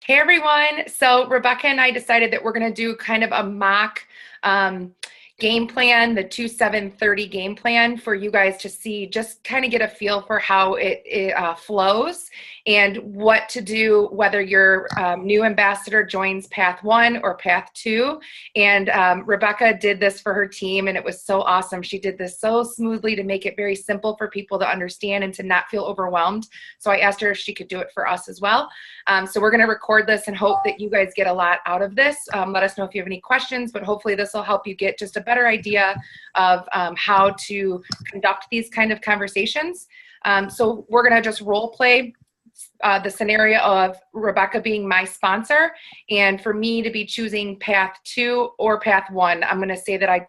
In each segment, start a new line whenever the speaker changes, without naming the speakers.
Hey everyone. So Rebecca and I decided that we're going to do kind of a mock um, game plan, the 2-7-30 game plan for you guys to see, just kind of get a feel for how it flows and what to do, whether your new ambassador joins path 1 or path 2. And Rebecca did this for her team and it was so awesome. She did this so smoothly to make it very simple for people to understand and to not feel overwhelmed. So I asked her if she could do it for us as well. So we're going to record this and hope that you guys get a lot out of this. Let us know if you have any questions, but hopefully this will help you get just a better idea of how to conduct these kind of conversations. So we're going to just role play the scenario of Rebecca being my sponsor and for me to be choosing path 2 or path 1. I'm going to say that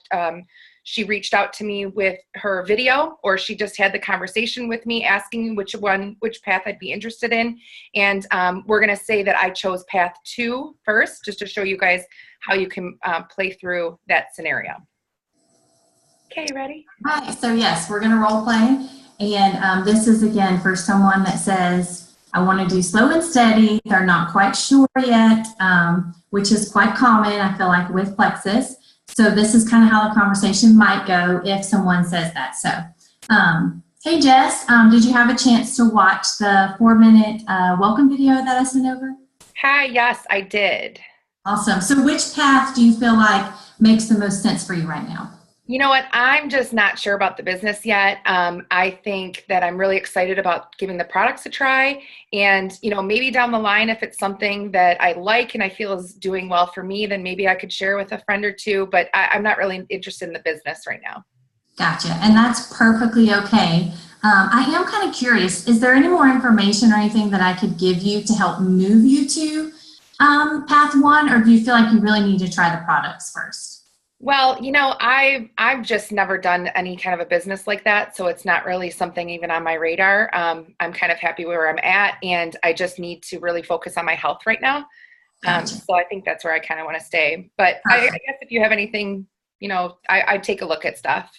she reached out to me with her video, or she just had the conversation with me asking me which path I'd be interested in. And we're going to say that I chose path 2 first, just to show you guys how you can play through that scenario. Okay, ready?
All right, so yes, we're going to role play. And this is, again, for someone that says, I want to do slow and steady. They're not quite sure yet, which is quite common, I feel like, with Plexus. So this is kind of how the conversation might go if someone says that. So, hey, Jess, did you have a chance to watch the 4-minute welcome video that I sent over?
Hi, yes, I did.
Awesome. So which path do you feel like makes the most sense for you right now?
You know what? I'm just not sure about the business yet. I think that I'm really excited about giving the products a try. And, maybe down the line, if it's something that I like and I feel is doing well for me, then maybe I could share with a friend or two. But I'm not really interested in the business right now.
Gotcha. And that's perfectly okay. I am kind of curious, is there any more information or anything that I could give you to help move you to path 1? Or do you feel like you really need to try the products first?
Well, I've just never done any kind of a business like that, so it's not really something even on my radar. I'm kind of happy where I'm at, and I just need to really focus on my health right now.
Gotcha.
So I think that's where I kind of want to stay. But I guess if you have anything, I'd take a look at stuff.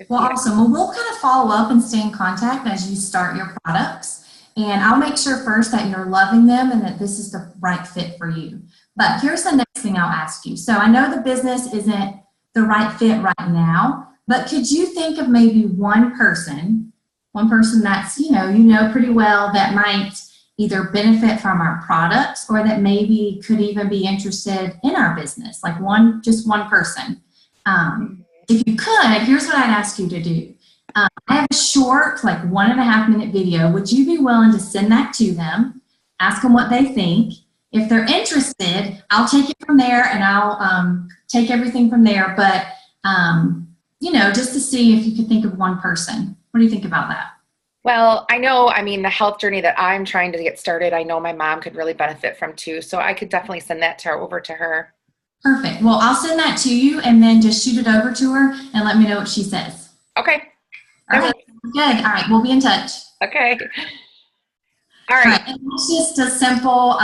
Well, awesome. Well, we'll kind of follow up and stay in contact as you start your products. And I'll make sure first that you're loving them and that this is the right fit for you. But here's the next thing I'll ask you. So I know the business isn't the right fit right now, but could you think of maybe one person that's, you know pretty well that might either benefit from our products or that maybe could even be interested in our business, like just one person. If you could, here's what I'd ask you to do. I have a short, like 1.5-minute video. Would you be willing to send that to them, ask them what they think? If they're interested, I'll take it from there and I'll take everything from there. But, just to see if you could think of one person. What do you think about that?
Well, the health journey that I'm trying to get started, I know my mom could really benefit from too. So I could definitely send that over to her.
Perfect. Well, I'll send that to you and then just shoot it over to her and let me know what she says.
Okay.
All right. Good. All right. We'll be in touch.
Okay. All right.
And it's just a simple,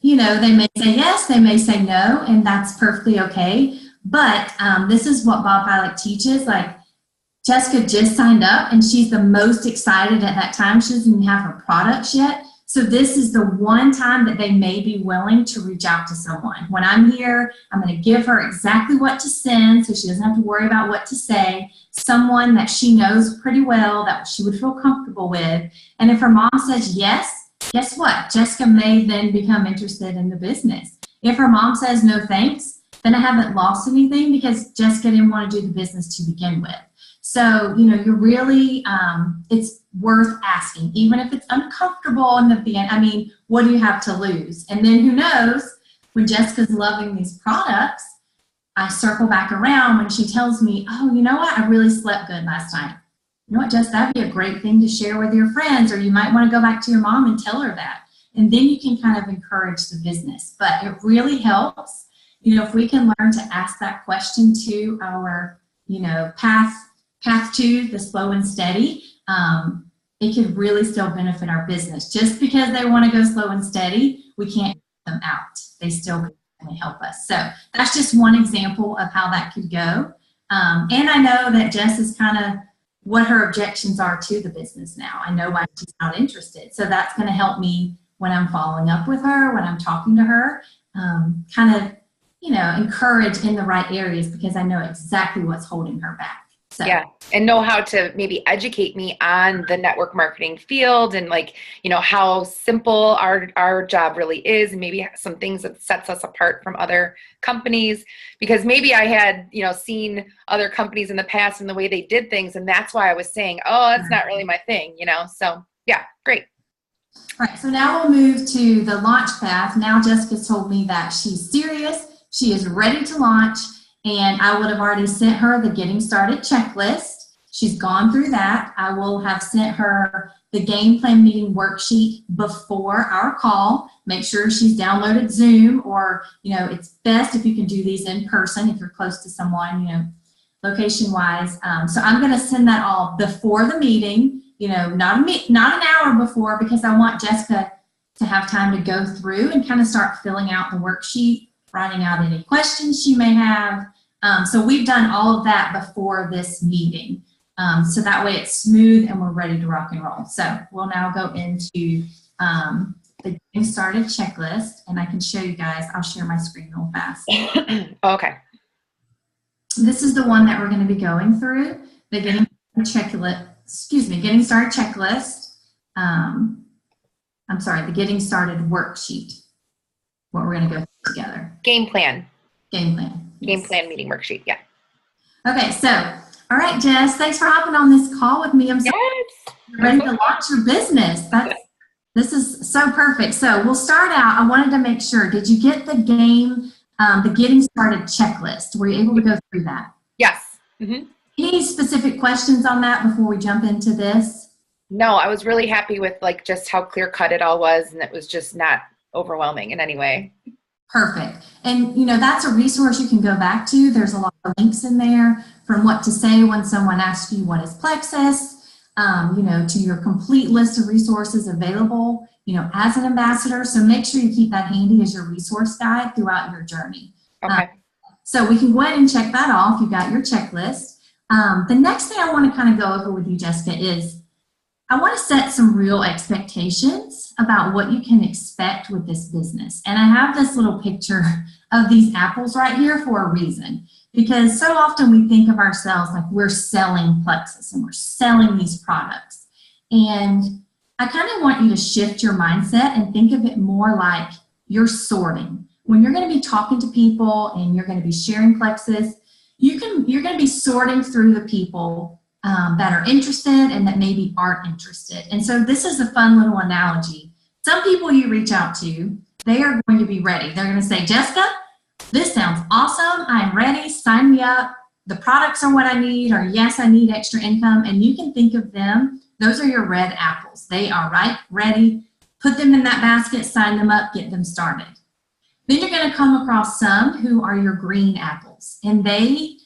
they may say yes, they may say no, and that's perfectly okay. But this is what Bob Pilot teaches. Like, Jessica just signed up and she's the most excited at that time. She doesn't even have her products yet. So this is the one time that they may be willing to reach out to someone. When I'm here, I'm going to give her exactly what to send so she doesn't have to worry about what to say. Someone that she knows pretty well, that she would feel comfortable with. And if her mom says yes, guess what? Jessica may then become interested in the business. If her mom says no thanks, then I haven't lost anything because Jessica didn't want to do the business to begin with. So, you're really, it's worth asking, even if it's uncomfortable in the beginning. What do you have to lose? And then who knows, when Jessica's loving these products, I circle back around when she tells me, oh, you know what? I really slept good last night. You know what, Jess, that'd be a great thing to share with your friends, or you might want to go back to your mom and tell her that. And then you can kind of encourage the business. But it really helps, if we can learn to ask that question to our, path 2, the slow and steady, it could really still benefit our business. Just because they want to go slow and steady, we can't get them out. They still can help us. So that's just one example of how that could go. And I know that Jess is kind of what her objections are to the business now. I know why she's not interested. So that's going to help me when I'm following up with her, when I'm talking to her, kind of, encourage in the right areas because I know exactly what's holding her back. So.
Yeah. And know how to maybe educate me on the network marketing field and how simple our job really is, and maybe some things that sets us apart from other companies, because maybe I had, seen other companies in the past and the way they did things. And that's why I was saying, oh, that's not really my thing, so yeah, great.
All right. So now we'll move to the launch path. Now Jessica told me that she's serious. She is ready to launch. And I would have already sent her the Getting Started checklist. She's gone through that. I will have sent her the game plan meeting worksheet before our call. Make sure she's downloaded Zoom, or, it's best if you can do these in person if you're close to someone, location-wise. So I'm going to send that all before the meeting, not an hour before, because I want Jessica to have time to go through and kind of start filling out the worksheet, writing out any questions she may have. So we've done all of that before this meeting. So that way it's smooth and we're ready to rock and roll. So we'll now go into the Getting Started checklist, and I can show you guys. I'll share my screen real fast.
Okay.
This is the one that we're going to be going through, the Getting Started checklist. The Getting Started worksheet. What we're going to go through together.
Game plan.
Game plan.
Game
Yes.
plan meeting worksheet. Yeah.
Okay, so, all right, Jess, thanks for hopping on this call with me. I'm so ready to launch your business. This is so perfect. So we'll start out. I wanted to make sure, did you get the Getting Started checklist? Were you able to go through that?
Yes. Mm-hmm.
Any specific questions on that before we jump into this?
No, I was really happy with just how clear cut it all was, and it was just not overwhelming in any way.
Perfect. And, that's a resource you can go back to. There's a lot of links in there from what to say when someone asks you what is Plexus, to your complete list of resources available, as an ambassador. So make sure you keep that handy as your resource guide throughout your journey.
Okay.
So we can go ahead and check that off. You got your checklist. The next thing I want to kind of go over with you, Jessica, is I want to set some real expectations about what you can expect with this business. And I have this little picture of these apples right here for a reason, because so often we think of ourselves like we're selling Plexus and we're selling these products. And I kind of want you to shift your mindset and think of it more like you're sorting. When you're going to be talking to people and you're going to be sharing Plexus, you're going to be sorting through the people that are interested and that maybe aren't interested. And so this is a fun little analogy. Some people you reach out to, they are going to be ready. They're going to say, Jessica, this sounds awesome. I'm ready. Sign me up. The products are what I need, or yes, I need extra income. And you can think of them. Those are your red apples. They are ready. Put them in that basket, sign them up, get them started. Then you're going to come across some who are your green apples, and they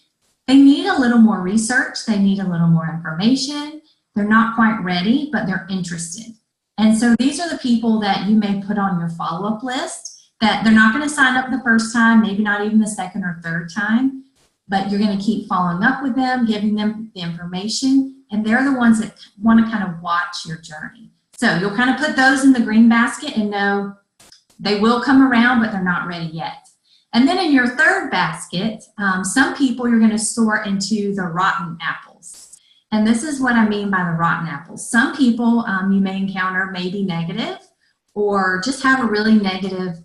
need a little more research. They need a little more information. They're not quite ready, but they're interested. And so these are the people that you may put on your follow-up list, that they're not going to sign up the first time, maybe not even the second or third time, but you're going to keep following up with them, giving them the information, and they're the ones that want to kind of watch your journey. So you'll kind of put those in the green basket and know they will come around, but they're not ready yet. And then in your third basket, some people you're going to sort into the rotten apples. And this is what I mean by the rotten apples. Some people you may encounter may be negative, or just have a really negative,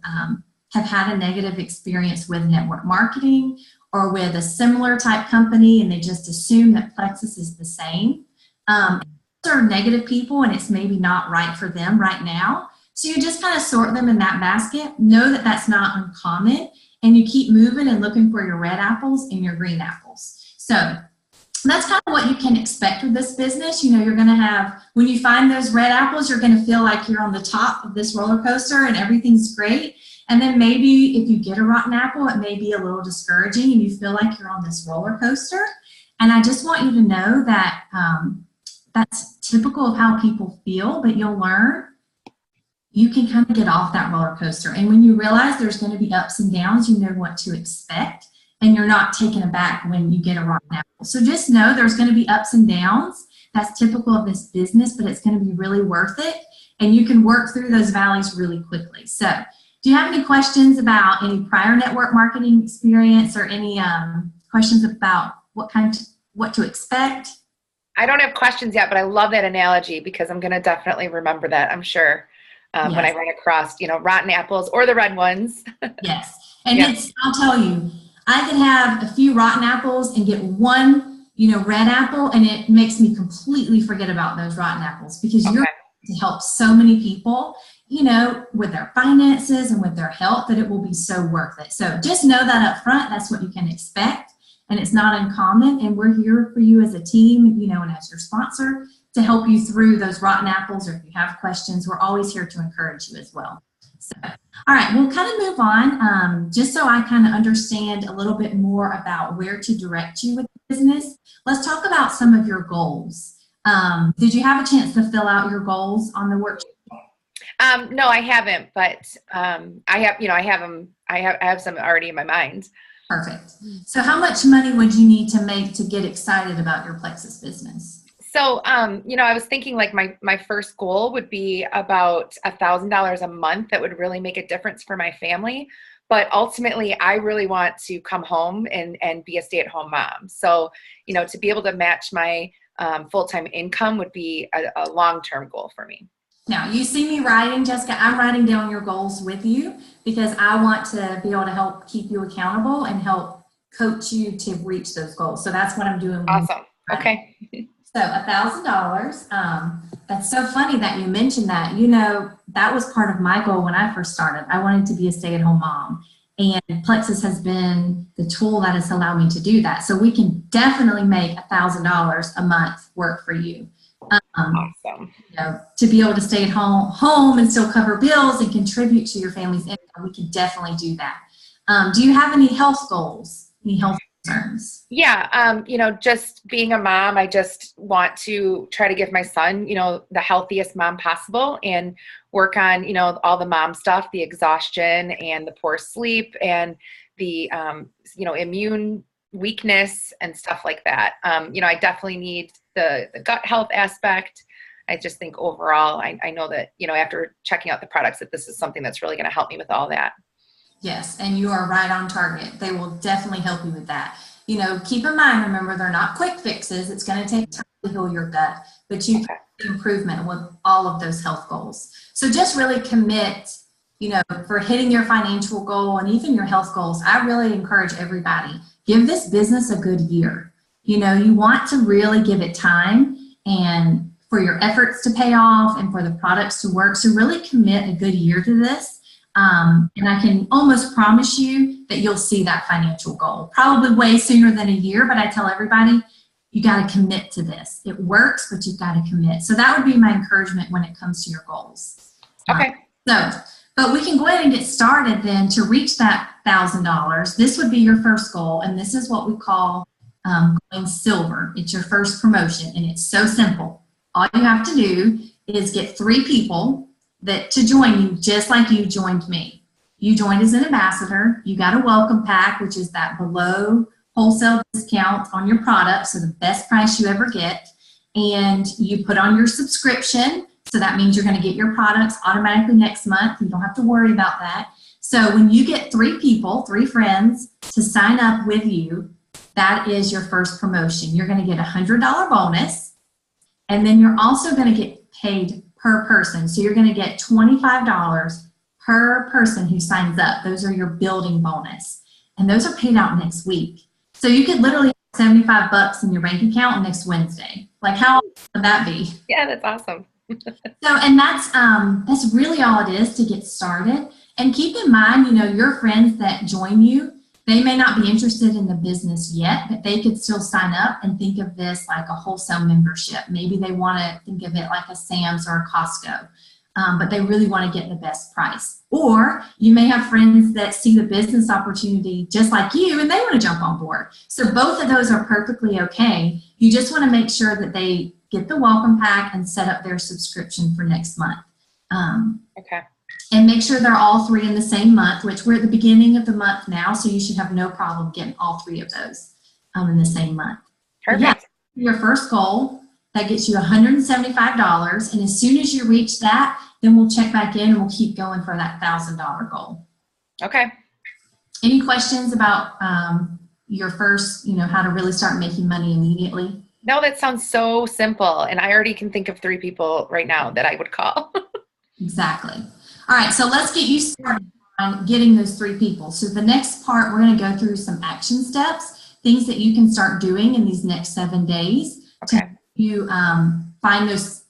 have had a negative experience with network marketing or with a similar type company, and they just assume that Plexus is the same. Those are negative people, and it's maybe not right for them right now. So you just kind of sort them in that basket. Know that that's not uncommon. And you keep moving and looking for your red apples and your green apples. So that's kind of what you can expect with this business. You're going to have, when you find those red apples, you're going to feel like you're on the top of this roller coaster and everything's great. And then maybe if you get a rotten apple, it may be a little discouraging and you feel like you're on this roller coaster. And I just want you to know that that's typical of how people feel, but you'll learn. You can kind of get off that roller coaster. And when you realize there's going to be ups and downs, you know what to expect, and you're not taken aback when you get a rotten apple. So just know there's going to be ups and downs. That's typical of this business, but it's going to be really worth it. and you can work through those valleys really quickly. So do you have any questions about any prior network marketing experience, or any questions about what to expect?
I don't have questions yet, but I love that analogy, because I'm going to definitely remember that, I'm sure, when I
Yes.
run across, rotten apples or the red ones.
Yes. And
Yeah.
I'll tell you, I could have a few rotten apples and get one, red apple, and it makes me completely forget about those rotten apples, because you're to help so many people, with their finances and with their health, that it will be so worth it. So just know that up front, that's what you can expect. And it's not uncommon. And we're here for you as a team, and as your sponsor, to help you through those rotten apples. Or if you have questions, we're always here to encourage you as well. So, all right, we'll kind of move on. Just so I kind of understand a little bit more about where to direct you with the business, let's talk about some of your goals. Did you have a chance to fill out your goals on the worksheet?
No, I haven't, but I have some already in my mind.
Perfect. So how much money would you need to make to get excited about your Plexus business?
So, I was thinking like my first goal would be about $1,000 a month. That would really make a difference for my family. But ultimately, I really want to come home and be a stay-at-home mom. So, to be able to match my full-time income would be a long-term goal for me.
Now, you see me writing, Jessica, I'm writing down your goals with you, because I want to be able to help keep you accountable and help coach you to reach those goals. So that's what I'm doing.
Awesome. Okay.
So $1,000. That's so funny that you mentioned that. That was part of my goal when I first started. I wanted to be a stay-at-home mom, and Plexus has been the tool that has allowed me to do that. So we can definitely make $1,000 a month work for you.
Awesome.
To be able to stay at home and still cover bills and contribute to your family's income, we can definitely do that. Do you have any health goals? Any health concerns?
Yeah. Just being a mom, I just want to try to give my son, the healthiest mom possible, and work on, all the mom stuff, the exhaustion and the poor sleep and the, immune weakness and stuff like that. I definitely need the gut health aspect. I just think overall, I know that, after checking out the products, that this is something that's really going to help me with all that.
Yes, and you are right on target. They will definitely help you with that. Keep in mind, remember, they're not quick fixes. It's going to take time to heal your gut, but you can make improvement with all of those health goals. So just really commit, for hitting your financial goal and even your health goals. I really encourage everybody, give this business a good year. You want to really give it time, and for your efforts to pay off and for the products to work. So really commit a good year to this. And I can almost promise you that you'll see that financial goal probably way sooner than a year. But I tell everybody, you got to commit to this. It works, but you've got to commit. So that would be my encouragement when it comes to your goals.
Okay.
But we can go ahead and get started then to reach that $1,000. This would be your first goal. And this is what we call going silver. It's your first promotion, and it's so simple. All you have to do is get 3 people to join you, just like you joined me. You joined as an ambassador. You got a welcome pack, which is that below wholesale discount on your product, so the best price you ever get. And you put on your subscription, so that means you're going to get your products automatically next month. You don't have to worry about that. So when you get 3 people, 3 friends to sign up with you, that is your first promotion. You're going to get a $100 bonus, and then you're also going to get paid per person. So you're going to get $25 per person who signs up. Those are your building bonus. And those are paid out next week. So you could literally have $75 in your bank account next Wednesday. Like, how awesome would that be?
Yeah, that's awesome.
And that's really all it is to get started. And keep in mind, your friends that join you, they may not be interested in the business yet, but they could still sign up and think of this like a wholesale membership. Maybe they want to think of it like a Sam's or a Costco, but they really want to get the best price. Or you may have friends that see the business opportunity just like you, and they want to jump on board. So both of those are perfectly okay. You just want to make sure that they get the welcome pack and set up their subscription for next month.
Okay.
And make sure they're all 3 in the same month, which we're at the beginning of the month now, so you should have no problem getting all 3 of those in the same month.
Perfect.
Yeah, your first goal, That gets you $175. And as soon as you reach that, then we'll check back in and we'll keep going for that $1,000 goal.
Okay.
Any questions about your first, how to really start making money immediately?
No, that sounds so simple. And I already can think of 3 people right now that I would call.
Exactly. All right. So let's get you started on getting those 3 people. So the next part, we're going to go through some action steps, things that you can start doing in these next 7 days
Okay.
to find those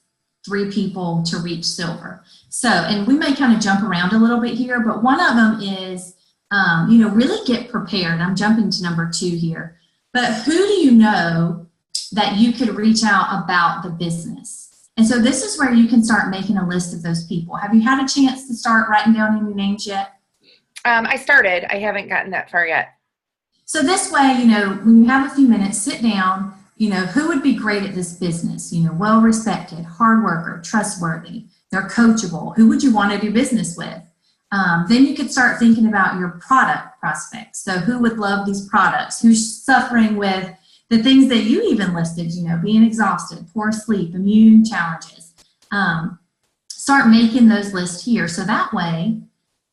3 people to reach silver. So, and we may kind of jump around a little bit here, but one of them is, really get prepared. I'm jumping to number 2 here. But who do you know that you could reach out about the business? And so this is where you can start making a list of those people. Have you had a chance to start writing down any names yet?
I started. I haven't gotten that far yet.
So this way, when you have a few minutes, sit down, who would be great at this business? Well-respected, hard worker, trustworthy, they're coachable. Who would you want to do business with? Then you could start thinking about your product prospects. So who would love these products? Who's suffering with the things that you even listed, being exhausted, poor sleep, immune challenges. Start making those lists here. So that way,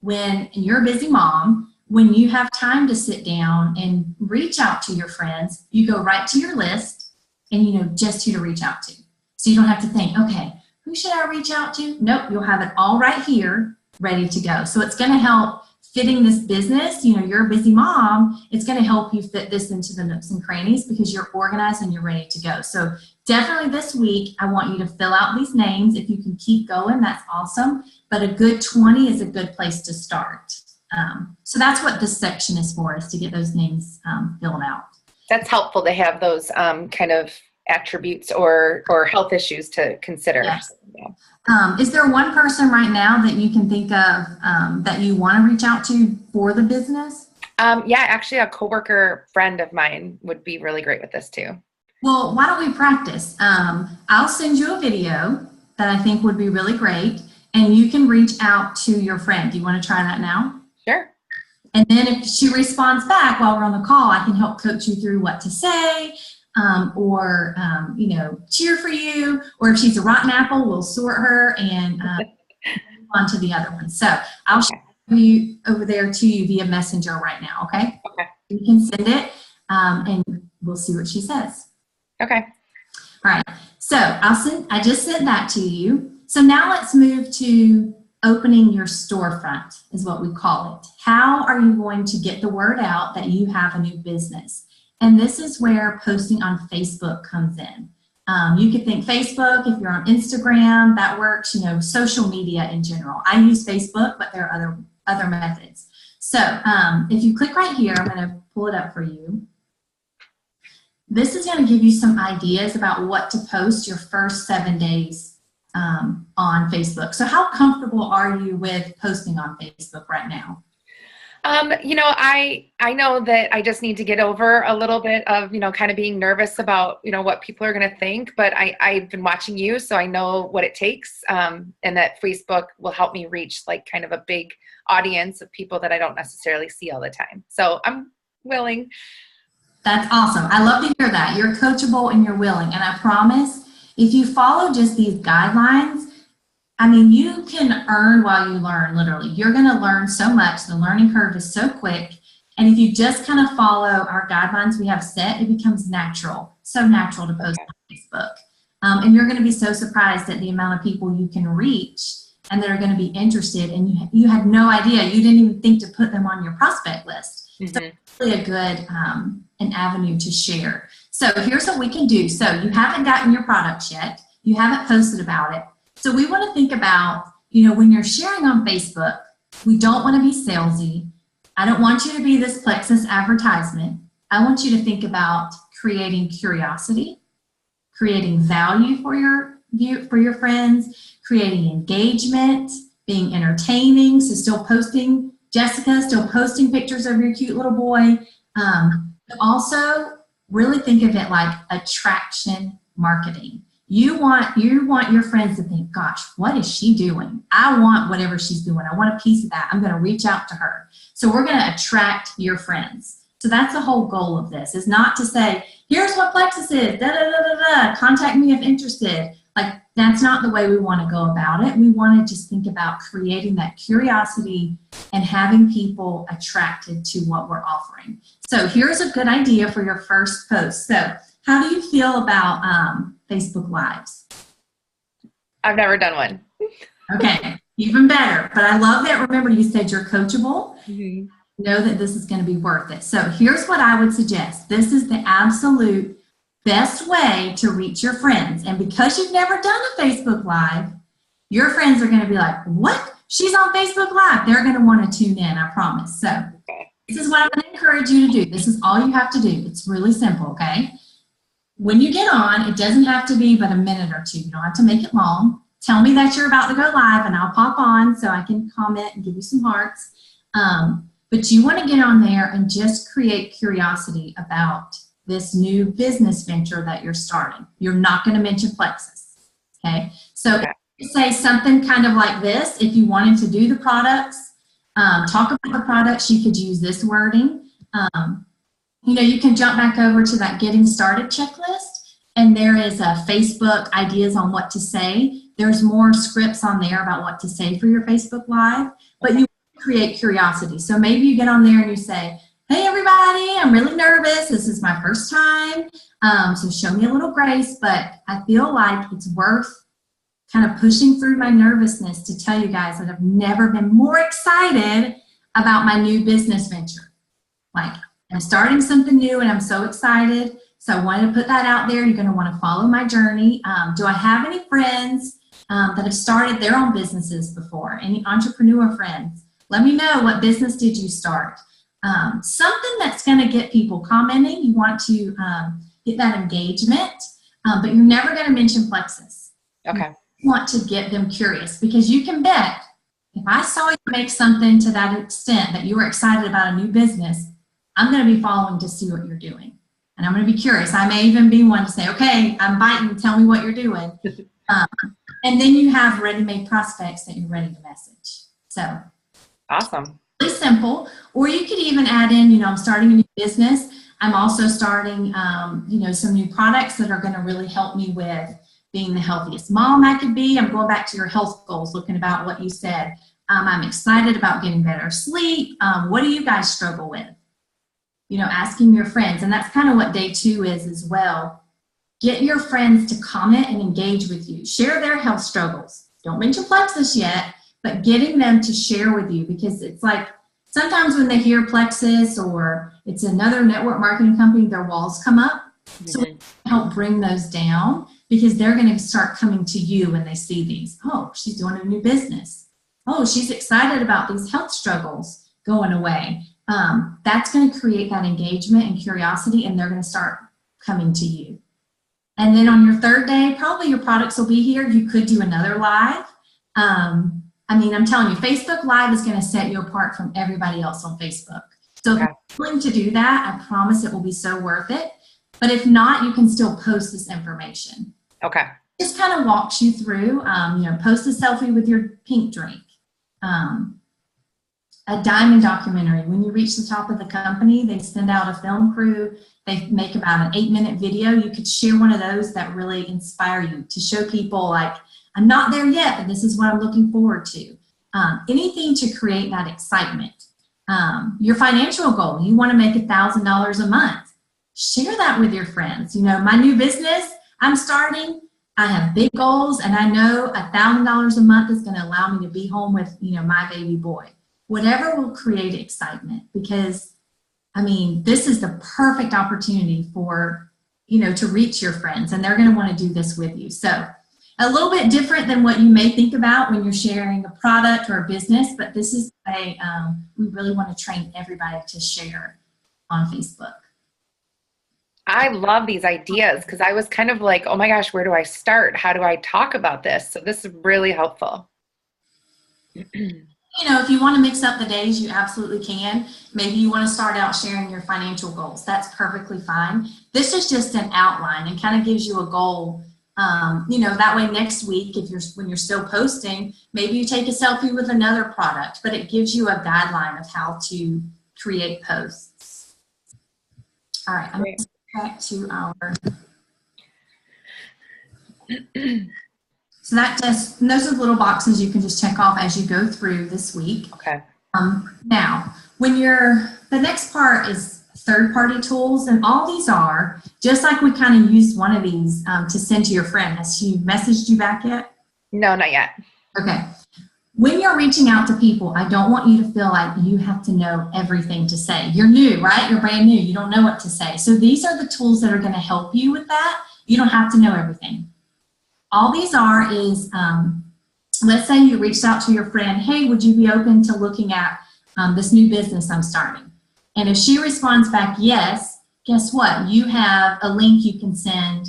when you're a busy mom, when you have time to sit down and reach out to your friends, you go right to your list and just who to reach out to. So you don't have to think, okay, who should I reach out to? Nope, you'll have it all right here, ready to go. So it's going to help fitting this business. You're a busy mom. It's going to help you fit this into the nooks and crannies because you're organized and you're ready to go. So definitely this week, I want you to fill out these names. If you can keep going, that's awesome. But a good 20 is a good place to start. So that's what this section is for, is to get those names filled out.
That's helpful to have those kind of attributes or health issues to consider.
Yes.
Yeah.
Is there one person right now that you can think of that you want to reach out to for the business?
Yeah, actually a coworker friend of mine would be really great with this too.
Well, why don't we practice? I'll send you a video that I think would be really great, and you can reach out to your friend. Do you want to try that now?
Sure.
And then if she responds back while we're on the call, I can help coach you through what to say, or cheer for you. Or if she's a rotten apple, we'll sort her and move on to the other one. So I'll show you over there to you via Messenger right now, okay?
Okay.
You can send it, and we'll see what she says.
Okay.
All right. So I just sent that to you. So now let's move to opening your storefront, is what we call it. How are you going to get the word out that you have a new business? And this is where posting on Facebook comes in. You could think Facebook. If you're on Instagram, that works. Social media in general. I use Facebook, but there are other methods. So if you click right here, I'm going to pull it up for you. This is going to give you some ideas about what to post your first 7 days on Facebook. So how comfortable are you with posting on Facebook right now?
I know that I just need to get over a little bit of, kind of being nervous about, what people are going to think, but I've been watching you, so I know what it takes. And that Facebook will help me reach like kind of a big audience of people that I don't necessarily see all the time. So I'm willing.
That's awesome. I love to hear that. You're coachable and you're willing. And I promise, if you follow just these guidelines, you can earn while you learn, literally. You're going to learn so much. The learning curve is so quick. And if you just kind of follow our guidelines we have set, it becomes natural, so natural to post on Facebook. And you're going to be so surprised at the amount of people you can reach and that are going to be interested. And you had no idea. You didn't even think to put them on your prospect list. Mm-hmm. So it's really a good an avenue to share. So here's what we can do. So you haven't gotten your products yet. You haven't posted about it. So we want to think about, when you're sharing on Facebook, we don't want to be salesy. I don't want you to be this Plexus advertisement. I want you to think about creating curiosity, creating value for your friends, creating engagement, being entertaining. So still posting, Jessica, still posting pictures of your cute little boy. But also really think of it like attraction marketing. You want your friends to think, gosh, what is she doing? I want whatever she's doing. I want a piece of that. I'm going to reach out to her. So we're going to attract your friends. So So that's the whole goal of this, is not to say, here's what Plexus is, da da da da da, contact me if interested. Like, that's not the way we want to go about it. We want to just think about creating that curiosity and having people attracted to what we're offering. So here's a good idea for your first post. So how do you feel about Facebook Lives?
I've never done one.
Okay, even better. But I love that. Remember, you said you're coachable.
Mm-hmm.
Know that this is going to be worth it. So here's what I would suggest. This is the absolute best way to reach your friends. And because you've never done a Facebook Live, your friends are going to be like, what? She's on Facebook Live. They're going to want to tune in, I promise. So this is what I'm going to encourage you to do. This is all you have to do. It's really simple, okay? When you get on, it doesn't have to be but a minute or two. You don't have to make it long. Tell me that you're about to go live and I'll pop on so I can comment and give you some hearts. But you want to get on there and just create curiosity about this new business venture that you're starting. You're not going to mention Plexus, okay? So say something kind of like this. If you wanted to do the products, talk about the products, you could use this wording. You know, you can jump back over to that getting started checklist, and there is a Facebook ideas on what to say. There's more scripts on there about what to say for your Facebook Live, but you create curiosity. So maybe you get on there and you say, hey everybody, I'm really nervous. This is my first time. So show me a little grace, but I feel like it's worth kind of pushing through my nervousness to tell you guys that I've never been more excited about my new business venture. Like, I'm starting something new and I'm so excited. So I wanted to put that out there. You're going to want to follow my journey. Do I have any friends that have started their own businesses before? Any entrepreneur friends? Let me know, what business did you start? Something that's going to get people commenting. You want to get that engagement, but you're never going to mention Plexus.
Okay.
You want to get them curious, because you can bet if I saw you make something to that extent that you were excited about a new business, I'm going to be following to see what you're doing. And I'm going to be curious. I may even be one to say, okay, I'm biting, tell me what you're doing. And then you have ready-made prospects that you're ready to message. So
awesome.
Really simple. Or you could even add in, you know, I'm starting a new business. I'm also starting, you know, some new products that are going to really help me with being the healthiest mom I could be. I'm going back to your health goals, looking about what you said. I'm excited about getting better sleep. What do you guys struggle with? You know, asking your friends. And that's kind of what day 2 is as well. Get your friends to comment and engage with you. Share their health struggles. Don't mention Plexus yet, but getting them to share with you, because it's like sometimes when they hear Plexus or it's another network marketing company, their walls come up. Mm-hmm. So we can help bring those down, because they're going to start coming to you when they see these. Oh, she's doing a new business. Oh, she's excited about these health struggles going away. That's going to create that engagement and curiosity, and they're going to start coming to you. And then on your 3rd day, probably your products will be here. You could do another live. I mean, I'm telling you, Facebook Live is going to set you apart from everybody else on Facebook. So if you're willing to do that, I promise it will be so worth it. But if not, you can still post this information.
Okay.
Just kind of walks you through, you know, post a selfie with your pink drink. A diamond documentary. When you reach the top of the company, they send out a film crew. They make about an 8-minute video. You could share one of those that really inspire you to show people, like, I'm not there yet, but this is what I'm looking forward to. Anything to create that excitement. Your financial goal, you want to make $1,000 a month. Share that with your friends. You know, my new business I'm starting, I have big goals, and I know $1,000 a month is going to allow me to be home with, you know, my baby boy. Whatever will create excitement, because, I mean, this is the perfect opportunity for, you know, to reach your friends, and they're going to want to do this with you. So a little bit different than what you may think about when you're sharing a product or a business, but this is the way we really want to train everybody to share on Facebook.
I love these ideas, because I was kind of like, oh my gosh, where do I start? How do I talk about this? So this is really helpful.
You know, if you want to mix up the days, you absolutely can. Maybe you want to start out sharing your financial goals. That's perfectly fine. This is just an outline and kind of gives you a goal. You know, that way next week, when you're still posting, maybe you take a selfie with another product, but it gives you a guideline of how to create posts. All right, I'm going to go back to our. So that just, and those are little boxes you can just check off as you go through this week.
Okay.
Now, when the next part is third-party tools, and all these are, just like we kind of used one of these to send to your friend. Has she messaged you back yet?
No, not yet.
Okay. When you're reaching out to people, I don't want you to feel like you have to know everything to say. You're new, right? You're brand new. You don't know what to say. So these are the tools that are going to help you with that. You don't have to know everything. All these are is, let's say you reached out to your friend, hey, would you be open to looking at this new business I'm starting? And if she responds back yes, guess what? You have a link you can send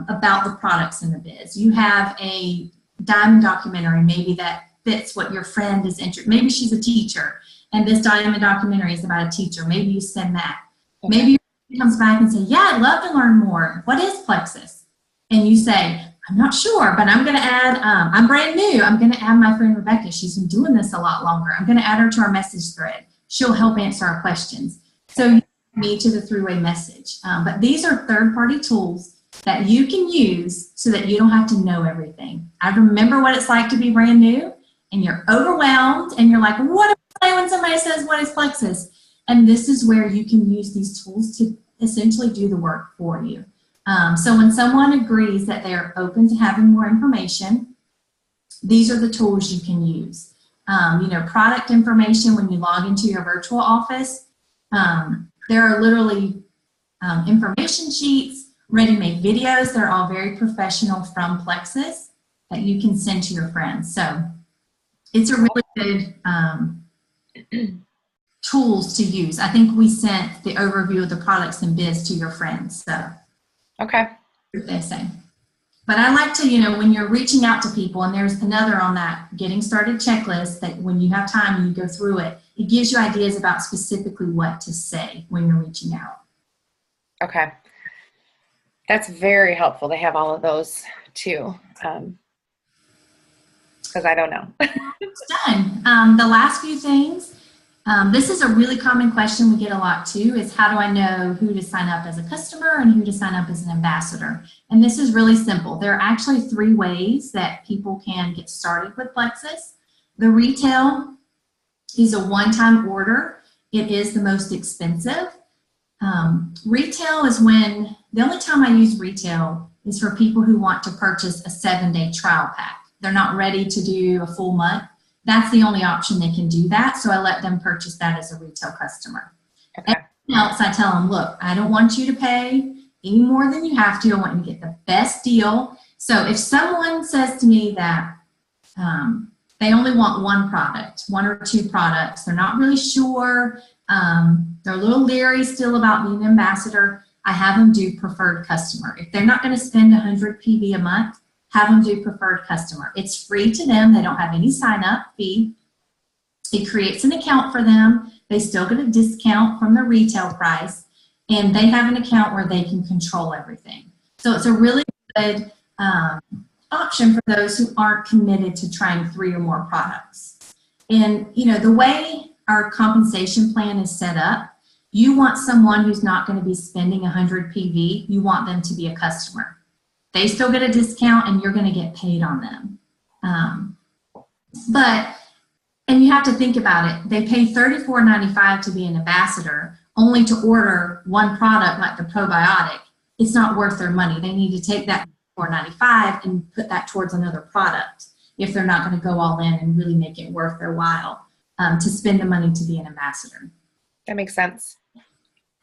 about the products in the biz. You have a diamond documentary maybe that fits what your friend is interested. Maybe she's a teacher and this diamond documentary is about a teacher. Maybe you send that. Okay. Maybe your friend comes back and say, yeah, I'd love to learn more. What is Plexus? And you say, I'm not sure, but I'm going to add, I'm brand new. I'm going to add my friend Rebecca. She's been doing this a lot longer. I'm going to add her to our message thread. She'll help answer our questions. So you me to the three-way message. But these are third-party tools that you can use so that you don't have to know everything. I remember what it's like to be brand new and you're overwhelmed and you're like, what do I say when somebody says, what is Plexus? And this is where you can use these tools to essentially do the work for you. So when someone agrees that they're open to having more information, these are the tools you can use. Product information when you log into your virtual office. There are literally information sheets, ready-made videos. They're all very professional from Plexus that you can send to your friends. So it's a really good tools to use. I think we sent the overview of the products and biz to your friends. So.
Okay.
They say. But I like to, when you're reaching out to people, and there's another on that getting started checklist that when you have time and you go through it, it gives you ideas about specifically what to say when you're reaching out. Okay.
That's very helpful. They have all of those too, because I don't know.
It's done. The last few things. This is a really common question we get a lot too, is how do I know who to sign up as a customer and who to sign up as an ambassador? And this is really simple. There are actually 3 ways that people can get started with Plexus. The retail is a one-time order. It is the most expensive. Retail is when, the only time I use retail is for people who want to purchase a 7-day trial pack. They're not ready to do a full month. That's the only option they can do that. So I let them purchase that as a retail customer. Okay. Everything else, I tell them, look, I don't want you to pay any more than you have to. I want you to get the best deal. So if someone says to me that they only want one product, 1 or 2 products, they're not really sure, they're a little leery still about being an ambassador, I have them do preferred customer. If they're not going to spend 100 PV a month, have them do preferred customer. It's free to them. They don't have any sign-up fee. It creates an account for them. They still get a discount from the retail price, and they have an account where they can control everything. So it's a really good option for those who aren't committed to trying 3 or more products. And the way our compensation plan is set up, you want someone who's not going to be spending 100 PV. You want them to be a customer. They still get a discount and you're going to get paid on them. And you have to think about it. They pay $34.95 to be an ambassador, only to order one product like the probiotic. It's not worth their money. They need to take that $34.95 and put that towards another product if they're not going to go all in and really make it worth their while to spend the money to be an ambassador.
That makes sense.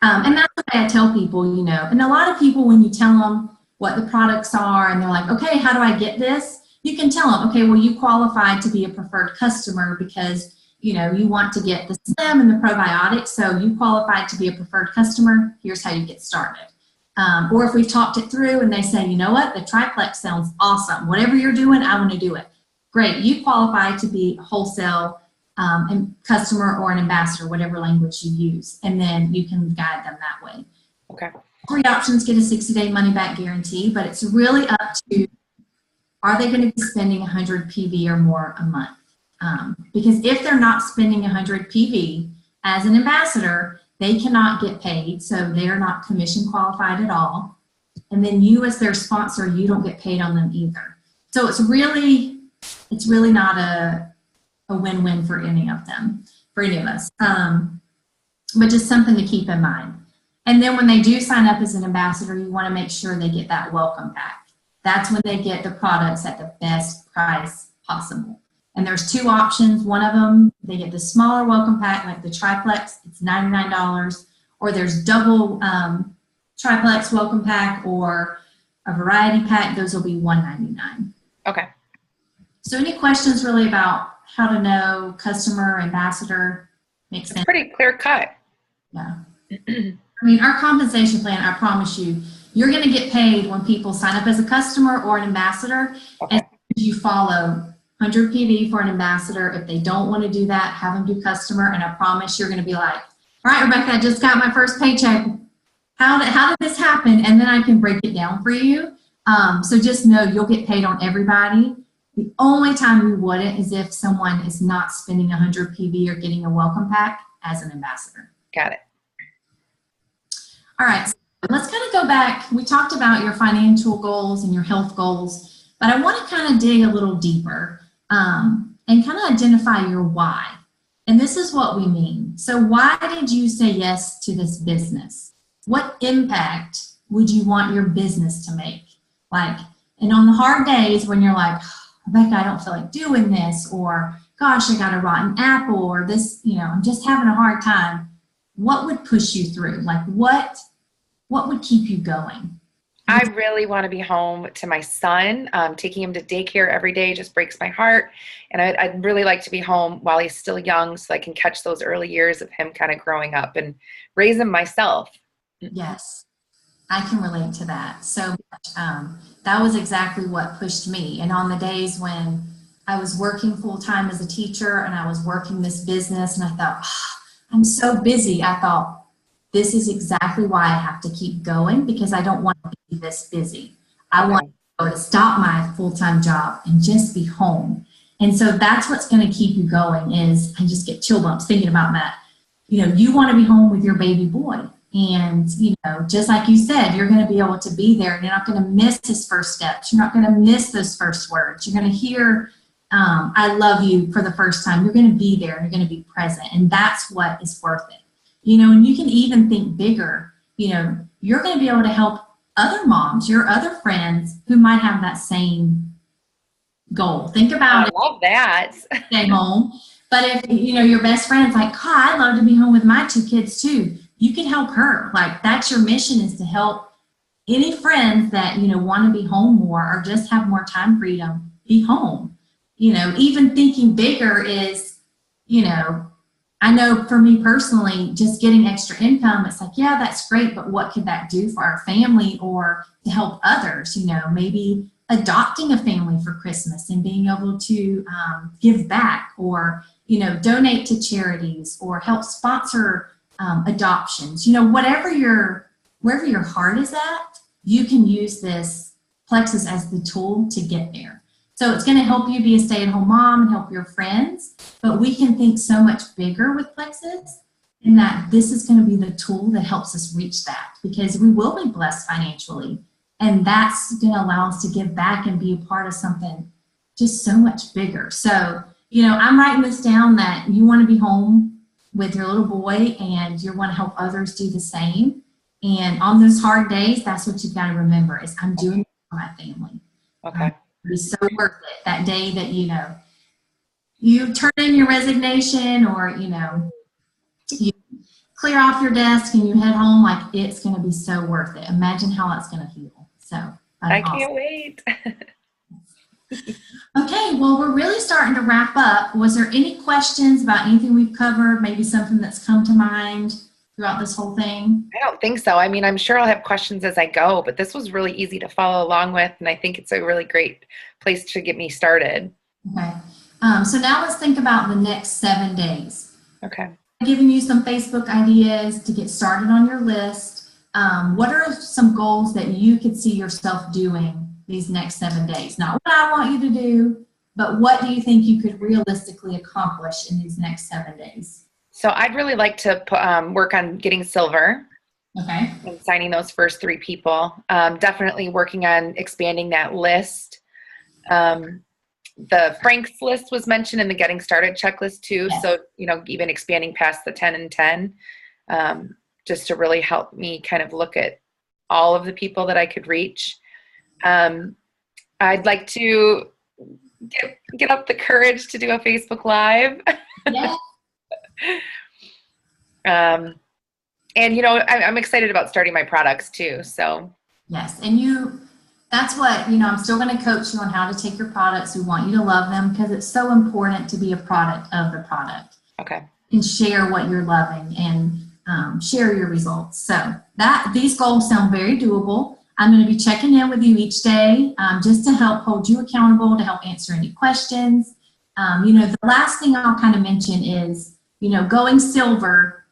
And that's what I tell people, and a lot of people, when you tell them what the products are, and they're like, okay, how do I get this? You can tell them, okay, well, you qualified to be a preferred customer because, you want to get the Slim and the probiotics, so you qualified to be a preferred customer. Here's how you get started. Or if we've talked it through and they say, you know what, the triplex sounds awesome. Whatever you're doing, I want to do it. Great, you qualify to be wholesale and customer or an ambassador, whatever language you use, and then you can guide them that way.
Okay.
3 options get a 60-day money-back guarantee, but it's really up to, are they going to be spending 100 PV or more a month? Because if they're not spending 100 PV as an ambassador, They cannot get paid, so they're not commission qualified at all. And then you as their sponsor, you don't get paid on them either. So it's really not a win-win for any of them, for any of us. But just something to keep in mind. And then when they do sign up as an ambassador, you want to make sure they get that welcome pack. That's when they get the products at the best price possible. And there's two options. One of them, they get the smaller welcome pack, like the triplex, it's $99. Or there's double triplex welcome pack or a variety pack. Those will be $199.
Okay.
So any questions really about how to know customer, ambassador? Makes sense?
It's pretty clear cut.
Yeah. I mean, our compensation plan, I promise you, you're going to get paid when people sign up as a customer or an ambassador.
Okay.
And you follow 100 PV for an ambassador. If they don't want to do that, have them do customer. And I promise you're going to be like, all right, Rebecca, I just got my first paycheck. How did this happen? And then I can break it down for you. So just know you'll get paid on everybody. The only time you wouldn't is if someone is not spending 100 PV or getting a welcome pack as an ambassador.
Got it.
All right, so let's kind of go back. We talked about your financial goals and your health goals, but I want to kind of dig a little deeper and kind of identify your why. And this is what we mean. So why did you say yes to this business? What impact would you want your business to make? Like, and on the hard days when you're like, Rebecca, I don't feel like doing this, or gosh, I got a rotten apple, or this, I'm just having a hard time. What would push you through? Like what would keep you going?
I really want to be home to my son. Taking him to daycare every day just breaks my heart. And I'd really like to be home while he's still young so I can catch those early years of him kind of growing up and raise him myself.
Yes, I can relate to that so much. That was exactly what pushed me. And on the days when I was working full-time as a teacher and I was working this business and I thought, I'm so busy. I thought, this is exactly why I have to keep going, because I don't want to be this busy. I want to stop my full-time job and just be home. And so that's what's going to keep you going is, I just get chill bumps thinking about that. You want to be home with your baby boy. And, just like you said, you're going to be able to be there. You're not going to miss his first steps. You're not going to miss those first words. You're going to hear, I love you for the first time. You're going to be there. You're going to be present. And that's what is worth it. And you can even think bigger. You're going to be able to help other moms, your other friends who might have that same goal. Think about it.
I love that.
Stay home. But if, your best friend's like, I'd love to be home with my two kids too. You can help her. Like, that's your mission, is to help any friends that, want to be home more or just have more time freedom, be home. Even thinking bigger is, I know for me personally, just getting extra income, it's like, yeah, that's great, but what could that do for our family or to help others? Maybe adopting a family for Christmas and being able to give back or, donate to charities or help sponsor adoptions. Wherever your heart is at, you can use this Plexus as the tool to get there. So it's going to help you be a stay-at-home mom and help your friends, but we can think so much bigger with Plexus, and that this is going to be the tool that helps us reach that, because we will be blessed financially, and that's going to allow us to give back and be a part of something just so much bigger. So, I'm writing this down that you want to be home with your little boy and you want to help others do the same. And on those hard days, that's what you've got to remember is, I'm doing it for my family.
Okay.
It'll be so worth it that day that, you turn in your resignation or, you clear off your desk and you head home. Like, it's going to be so worth it. Imagine how that's going to feel. So
I can't wait.
Okay, well, we're really starting to wrap up. Was there any questions about anything we've covered? Maybe something that's come to mind throughout this whole thing?
I don't think so. I mean, I'm sure I'll have questions as I go, but this was really easy to follow along with, and I think it's a really great place to get me started.
Okay. So now let's think about the next 7 days.
Okay.
I'm giving you some Facebook ideas to get started on your list. What are some goals that you could see yourself doing these next 7 days? Not what I want you to do, but what do you think you could realistically accomplish in these next 7 days?
So I'd really like to work on getting silver.
Okay.
And signing those first 3 people. Definitely working on expanding that list. The Frank's list was mentioned in the getting started checklist too.
Yes.
So, even expanding past the 10 and 10, just to really help me kind of look at all of the people that I could reach. I'd like to get up the courage to do a Facebook Live.
Yes.
And, I'm excited about starting my products too. So
Yes. And that's what, I'm still going to coach you on how to take your products. We want you to love them because it's so important to be a product of the product.
Okay.
And share what you're loving and share your results. So these goals sound very doable. I'm going to be checking in with you each day just to help hold you accountable, to help answer any questions. The last thing I'll kind of mention is, going silver,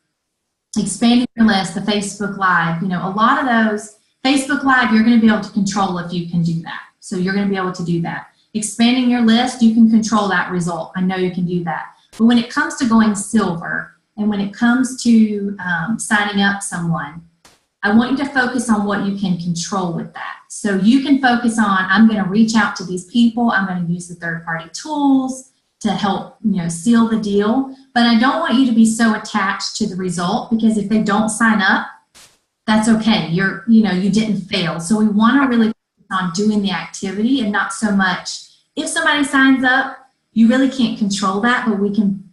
expanding your list, the Facebook Live, a lot of those Facebook Live, you're going to be able to control if you can do that. So you're going to be able to do that. Expanding your list, you can control that result. I know you can do that. But when it comes to going silver and when it comes to signing up someone, I want you to focus on what you can control with that. So you can focus on, I'm going to reach out to these people. I'm going to use the third-party tools to help, seal the deal. But I don't want you to be so attached to the result, because if they don't sign up, that's okay. You didn't fail. So we want to really focus on doing the activity and not so much, if somebody signs up, you really can't control that, but we can,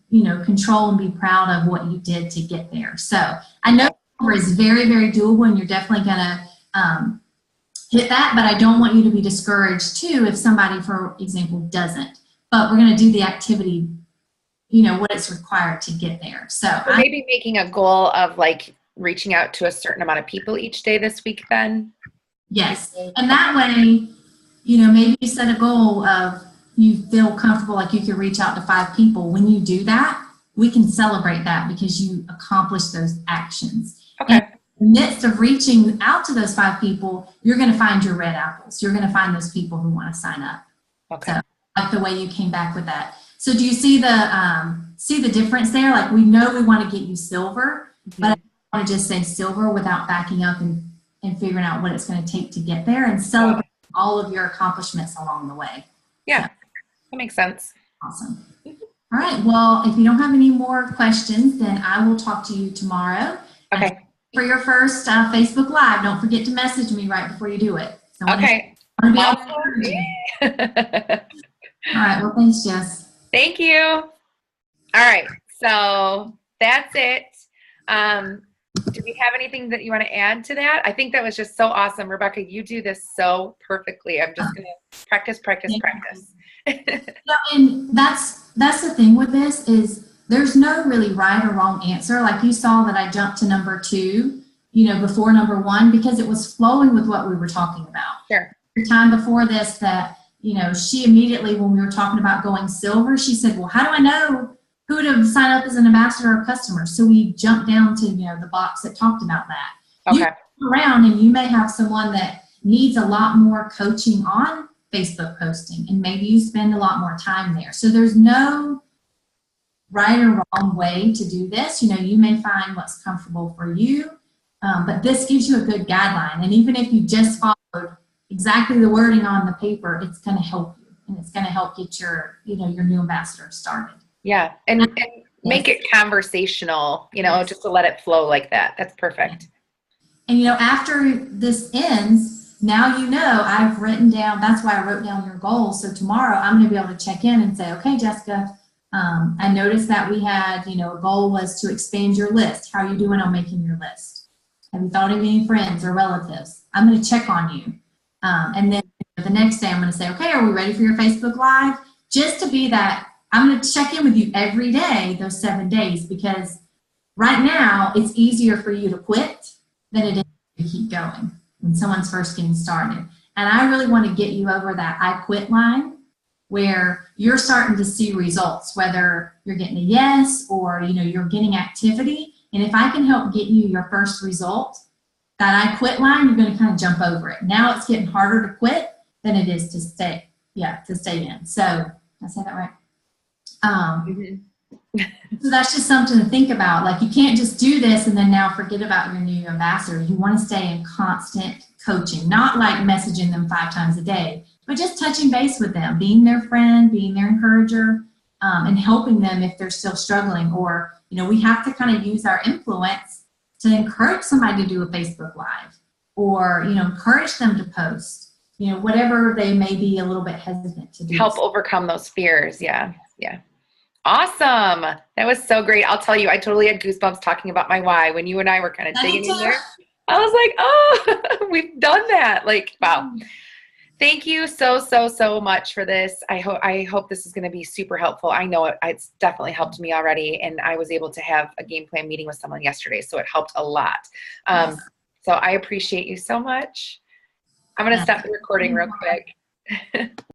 control and be proud of what you did to get there. So I know is very, very doable, and you're definitely going to hit that, but I don't want you to be discouraged too if somebody, for example, doesn't. But we're going to do the activity, what it's required to get there. So
maybe making a goal of reaching out to a certain amount of people each day this week then.
Yes. And that way, maybe you set a goal of, you feel comfortable like you can reach out to 5 people. When you do that, we can celebrate that because you accomplished those actions.
Okay.
And in the midst of reaching out to those 5 people, you're going to find your red apples. You're going to find those people who want to sign up.
Okay.
So, like the way you came back with that. So do you see the difference there? Like, we know we want to get you silver, but I don't want to just say silver without backing up and figuring out what it's going to take to get there and celebrate all of your accomplishments along the way.
Yeah, that makes sense.
Awesome. All right. Well, if you don't have any more questions, then I will talk to you tomorrow.
Okay.
For your first Facebook Live, don't forget to message me right before you do it. So
okay.
All right. Well, thanks, Jess.
Thank you. All right. So that's it. Do we have anything that you want to add to that? I think that was just so awesome. Rebecca, you do this so perfectly. I'm just going to practice.
And that's the thing with this is there's no really right or wrong answer. Like you saw that I jumped to number 2, before number 1, because it was flowing with what we were talking about.
Sure.
The time before this that, she immediately, when we were talking about going silver, she said, well, how do I know who to sign up as an ambassador or customer? So we jumped down to, the box that talked about that.
Okay.
You go around and you may have someone that needs a lot more coaching on Facebook posting, and maybe you spend a lot more time there. So there's no right or wrong way to do this. You may find what's comfortable for you, but this gives you a good guideline. And even if you just followed exactly the wording on the paper, it's going to help you, and it's going to help get your, your new ambassador started.
Yeah. And make it conversational, just to let it flow like that. That's perfect.
And, after this ends, now I've written down, that's why I wrote down your goals. So tomorrow I'm going to be able to check in and say, okay, Jessica, I noticed that we had, a goal was to expand your list. How are you doing on making your list? Have you thought of any friends or relatives? I'm going to check on you. And then the next day I'm going to say, okay, are we ready for your Facebook Live? Just to be that, I'm going to check in with you every day, those 7 days, because right now it's easier for you to quit than it is to keep going when someone's first getting started. And I really want to get you over that I quit line where you're starting to see results, whether you're getting a yes or, you're getting activity. And if I can help get you your first result, that I quit line, you're going to kind of jump over it. Now it's getting harder to quit than it is to stay in. So, did I say that right? So that's just something to think about. Like, you can't just do this and then now forget about your new ambassador. You want to stay in constant coaching, not like messaging them 5 times a day, but just touching base with them, being their friend, being their encourager, and helping them if they're still struggling. Or, we have to kind of use our influence to encourage somebody to do a Facebook Live, or, encourage them to post, whatever they may be a little bit hesitant to do.
Help overcome those fears. Yeah. Yeah. Awesome. That was so great. I'll tell you, I totally had goosebumps talking about my why when you and I were kind of digging in there. I was like, oh, we've done that. Like, wow. Thank you so much for this. I hope this is going to be super helpful. I know it's definitely helped me already, and I was able to have a game plan meeting with someone yesterday, so it helped a lot. So I appreciate you so much. I'm going to stop the recording real quick.